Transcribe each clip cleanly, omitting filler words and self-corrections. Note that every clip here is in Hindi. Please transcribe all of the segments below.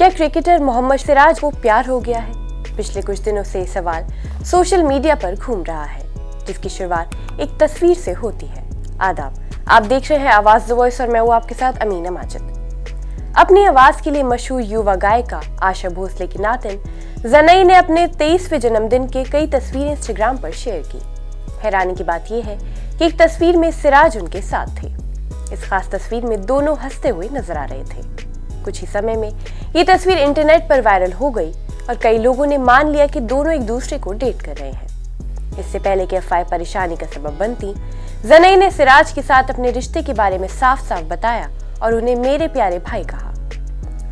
क्या क्रिकेटर मोहम्मद सिराज को प्यार हो गया है? पिछले कुछ दिनों से सवाल सोशल मीडिया पर घूम रहा है, जिसकी शुरुआत एक तस्वीर से होती है। आदाब, आप देख रहे हैं आवाज द वॉइस और मैं हूं आपके साथ अमीना माजिद। अपनी आवाज के लिए मशहूर युवा गायिका आशा भोसले की नातिन ज़नई ने अपने 23वें जन्मदिन के कई तस्वीरें इंस्टाग्राम पर शेयर की। हैरानी की बात यह है कि एक तस्वीर में सिराज उनके साथ थे। इस खास तस्वीर में दोनों हंसते हुए नजर आ रहे थे। कुछ ही समय में ये तस्वीर इंटरनेट पर वायरल हो गई और कई लोगों ने मान लिया कि दोनों एक दूसरे को डेट कर रहे हैं। इससे पहले कि अफवाह परेशानी का सबब बनती, ज़नई ने सिराज के साथ अपने रिश्ते के बारे में साफ साफ बताया और उन्हें मेरे प्यारे भाई कहा।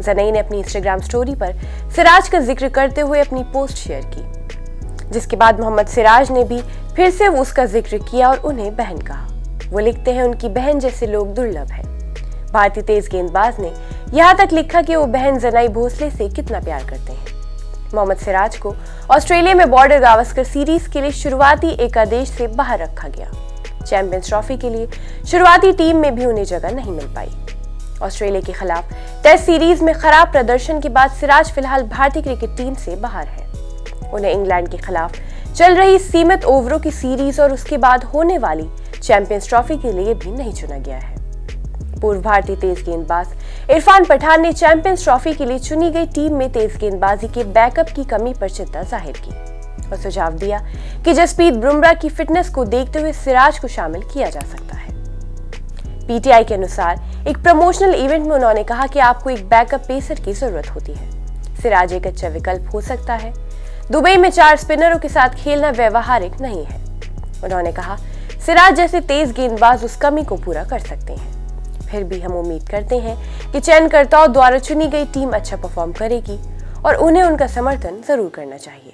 ज़नई ने अपनी इंस्टाग्राम स्टोरी पर सिराज का जिक्र करते हुए अपनी पोस्ट शेयर की, जिसके बाद मोहम्मद सिराज ने भी फिर से उसका जिक्र किया और उन्हें बहन कहा। वो लिखते हैं, उनकी बहन जैसे लोग दुर्लभ है। भारतीय तेज गेंदबाज ने यहाँ तक लिखा कि वो बहन ज़नई भोसले से कितना प्यार करते हैं। मोहम्मद सिराज को ऑस्ट्रेलिया में बॉर्डर गावस्कर सीरीज के लिए शुरुआती एकादश से बाहर रखा गया। चैंपियंस ट्रॉफी के लिए शुरुआती टीम में भी उन्हें जगह नहीं मिल पाई। ऑस्ट्रेलिया के खिलाफ टेस्ट सीरीज में खराब प्रदर्शन के बाद सिराज फिलहाल भारतीय क्रिकेट टीम से बाहर है। उन्हें इंग्लैंड के खिलाफ चल रही सीमित ओवरों की सीरीज और उसके बाद होने वाली चैंपियंस ट्रॉफी के लिए भी नहीं चुना गया है। पूर्व भारतीय तेज गेंदबाज इरफान पठान ने चैंपियंस ट्रॉफी के लिए चुनी गई टीम में तेज गेंदबाजी के बैकअप की कमी पर चिंता जाहिर की और सुझाव दिया कि जसप्रीत बुमराह की फिटनेस को देखते हुए सिराज को शामिल किया जा सकता है। पीटीआई के अनुसार एक प्रमोशनल इवेंट में उन्होंने कहा कि आपको एक बैकअप पेसर की जरूरत होती है। सिराज एक अच्छा विकल्प हो सकता है। दुबई में 4 स्पिनरों के साथ खेलना व्यवहारिक नहीं है। उन्होंने कहा, सिराज जैसे तेज गेंदबाज उस कमी को पूरा कर सकते हैं। फिर भी हम उम्मीद करते हैं कि चयनकर्ताओं द्वारा चुनी गई टीम अच्छा परफॉर्म करेगी और उन्हें उनका समर्थन जरूर करना चाहिए।